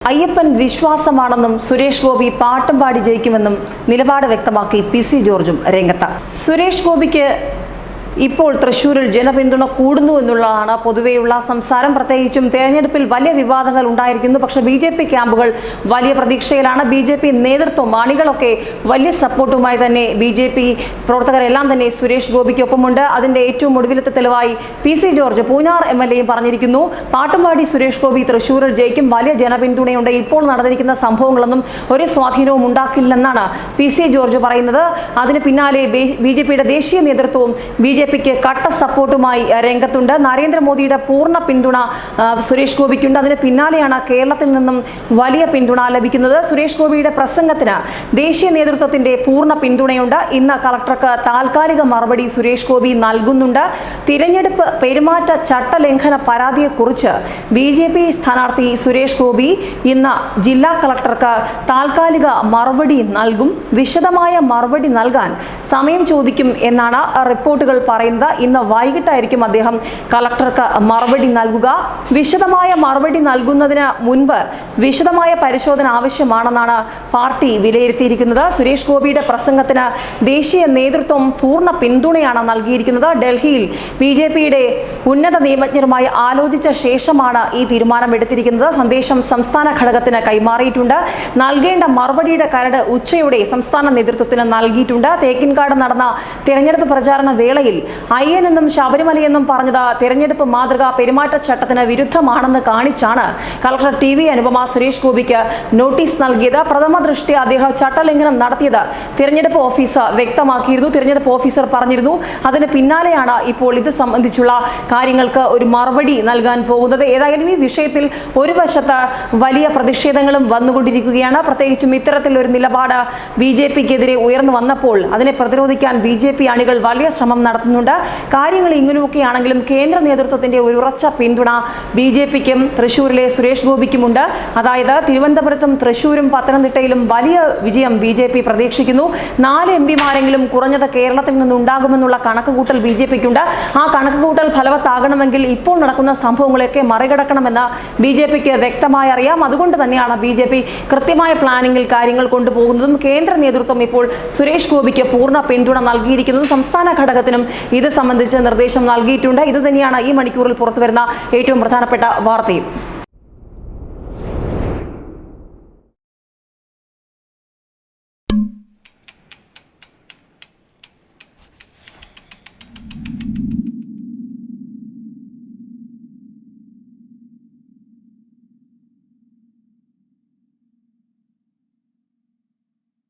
അയ്യപ്പൻ വിശ്വാസമാണെന്നും സുരേഷ് ഗോപി പാട്ടും പാടി ജയിക്കുമെന്നും നിലപാട് വ്യക്തമാക്കി പി.സി. ജോർജും രംഗത്ത്. സുരേഷ് ഗോപിക്ക് ഇപ്പോൾ തൃശ്ശൂരിൽ ജനപിന്തുണ കൂടുന്നു എന്നുള്ളതാണ് പൊതുവെയുള്ള സംസാരം. പ്രത്യേകിച്ചും തെരഞ്ഞെടുപ്പിൽ വലിയ വിവാദങ്ങൾ ഉണ്ടായിരിക്കുന്നു. പക്ഷേ ബി.ജെ.പി ക്യാമ്പുകൾ വലിയ പ്രതീക്ഷയിലാണ്. ബി.ജെ.പി നേതൃത്വം അണികളൊക്കെ വലിയ സപ്പോർട്ടുമായി തന്നെ ബി.ജെ.പി പ്രവർത്തകരെല്ലാം തന്നെ സുരേഷ് ഗോപിക്കൊപ്പമുണ്ട്. അതിൻ്റെ ഏറ്റവും ഒടുവിലത്തെ തെളിവായി പി.സി. ജോർജ് പൂഞ്ഞാർ എം.എൽ.എയും പറഞ്ഞിരിക്കുന്നു. പാട്ടുംപാടി സുരേഷ് ഗോപി തൃശ്ശൂരിൽ ജയിക്കും, വലിയ ജനപിന്തുണയുണ്ട്, ഇപ്പോൾ നടന്നിരിക്കുന്ന സംഭവങ്ങളൊന്നും ഒരു സ്വാധീനവും ഉണ്ടാക്കില്ലെന്നാണ് പി.സി. ജോർജ് പറയുന്നത്. അതിന് പിന്നാലെ ബി.ജെ.പിയുടെ ദേശീയ നേതൃത്വവും ബി.ജെ.പിക്ക് കട്ട സപ്പോർട്ടുമായി രംഗത്തുണ്ട്. നരേന്ദ്രമോദിയുടെ പൂർണ്ണ പിന്തുണ സുരേഷ് ഗോപിക്കുണ്ട്. അതിന് പിന്നാലെയാണ് കേരളത്തിൽ നിന്നും വലിയ പിന്തുണ ലഭിക്കുന്നത്. സുരേഷ് ഗോപിയുടെ പ്രസംഗത്തിന് ദേശീയ നേതൃത്വത്തിന്റെ പൂർണ്ണ പിന്തുണയുണ്ട്. ഇന്ന് കളക്ടർക്ക് താൽക്കാലിക മറുപടി സുരേഷ് ഗോപി നൽകുന്നുണ്ട്. തിരഞ്ഞെടുപ്പ് പെരുമാറ്റ ചട്ടലംഘന പരാതിയെക്കുറിച്ച് ബി.ജെ.പി സ്ഥാനാർത്ഥി സുരേഷ് ഗോപി ഇന്ന് ജില്ലാ കളക്ടർക്ക് താൽക്കാലിക മറുപടി നൽകും. വിശദമായ മറുപടി നൽകാൻ സമയം ചോദിക്കും എന്നാണ് റിപ്പോർട്ടുകൾ പറയുന്നത്. ഇന്ന് വൈകിട്ടായിരിക്കും അദ്ദേഹം കളക്ടർക്ക് മറുപടി നൽകുക. വിശദമായ മറുപടി നൽകുന്നതിന് മുൻപ് വിശദമായ പരിശോധന ആവശ്യമാണെന്നാണ് പാർട്ടി വിലയിരുത്തിയിരിക്കുന്നത്. സുരേഷ് ഗോപിയുടെ പ്രസംഗത്തിന് ദേശീയ നേതൃത്വം പൂർണ്ണ പിന്തുണയാണ് നൽകിയിരിക്കുന്നത്. ഡൽഹിയിൽ ബി.ജെ.പിയുടെ ഉന്നത നിയമജ്ഞരുമായി ആലോചിച്ച ശേഷമാണ് ഈ തീരുമാനമെടുത്തിരിക്കുന്നത്. സന്ദേശം സംസ്ഥാന ഘടകത്തിന് കൈമാറിയിട്ടുണ്ട്. നൽകേണ്ട മറുപടിയുടെ കരട് ഉച്ചയോടെ സംസ്ഥാന നേതൃത്വത്തിന് നൽകിയിട്ടുണ്ട്. തേക്കിൻകാട് നടന്ന തിരഞ്ഞെടുപ്പ് പ്രചാരണ വേളയിൽ അയ്യനെന്നും ശബരിമലയെന്നും പറഞ്ഞത് തിരഞ്ഞെടുപ്പ് മാതൃക പെരുമാറ്റച്ചട്ടത്തിന് വിരുദ്ധമാണെന്ന് കാണിച്ചാണ് കളക്ടർ ടി.വി. അനുപമ സുരേഷ് ഗോപിക്ക് നോട്ടീസ് നൽകിയത്. പ്രഥമ ദൃഷ്ട്യാ അദ്ദേഹം ചട്ടലംഘനം നടത്തിയത് തിരഞ്ഞെടുപ്പ് ഓഫീസർ വ്യക്തമാക്കിയിരുന്നു. തിരഞ്ഞെടുപ്പ് ഓഫീസർ പറഞ്ഞിരുന്നു. അതിന് പിന്നാലെയാണ് ഇപ്പോൾ ഇത് സംബന്ധിച്ചുള്ള കാര്യങ്ങൾക്ക് ഒരു മറുപടി നൽകാൻ പോകുന്നത്. ഏതായാലും ഈ വിഷയത്തിൽ ഒരു വശത്ത് വലിയ പ്രതിഷേധങ്ങളും വന്നുകൊണ്ടിരിക്കുകയാണ്. പ്രത്യേകിച്ചും ഇത്തരത്തിലൊരു നിലപാട് ബി.ജെ.പിക്കെതിരെ ഉയർന്നു വന്നപ്പോൾ അതിനെ പ്രതിരോധിക്കാൻ ബി.ജെ.പി അണികൾ വലിയ ശ്രമം നടത്തുന്നുണ്ട്. കാര്യങ്ങൾ ഇങ്ങനെയൊക്കെയാണെങ്കിലും കേന്ദ്ര നേതൃത്വത്തിന്റെ ഒരു ഉറച്ച പിന്തുണ ബി.ജെ.പിക്കും തൃശ്ശൂരിലെ സുരേഷ് ഗോപിക്കുമുണ്ട്. അതായത് തിരുവനന്തപുരത്തും തൃശ്ശൂരും പത്തനംതിട്ടയിലും വലിയ വിജയം ബി.ജെ.പി പ്രതീക്ഷിക്കുന്നു. 4 എം.പിമാരെങ്കിലും കുറഞ്ഞത് കേരളത്തിൽ നിന്നുണ്ടാകുമെന്നുള്ള കണക്കുകൂട്ടൽ ബി.ജെ.പിക്കുണ്ട്. ആ കണക്കുകൂട്ടൽ ഫലവത്താകണമെങ്കിൽ ഇപ്പോൾ നടക്കുന്ന സംഭവങ്ങളെയൊക്കെ മറികടക്കണമെന്ന് ബി.ജെ.പിക്ക് വ്യക്തമായി അറിയാം. അതുകൊണ്ട് തന്നെയാണ് ബി.ജെ.പി കൃത്യമായ പ്ലാനിങ്ങിൽ കാര്യങ്ങൾ കൊണ്ടുപോകുന്നതും കേന്ദ്ര നേതൃത്വം ഇപ്പോൾ സുരേഷ് ഗോപിക്ക് പൂർണ്ണ പിന്തുണ നൽകിയിരിക്കുന്നതും. സംസ്ഥാന ഘടകത്തിനും ഇത് സംബന്ധിച്ച് നിർദ്ദേശം നൽകിയിട്ടുണ്ട്. ഇത് തന്നെയാണ് ഈ മണിക്കൂറിൽ പുറത്തുവരുന്ന ഏറ്റവും പ്രധാനപ്പെട്ട വാർത്തയും.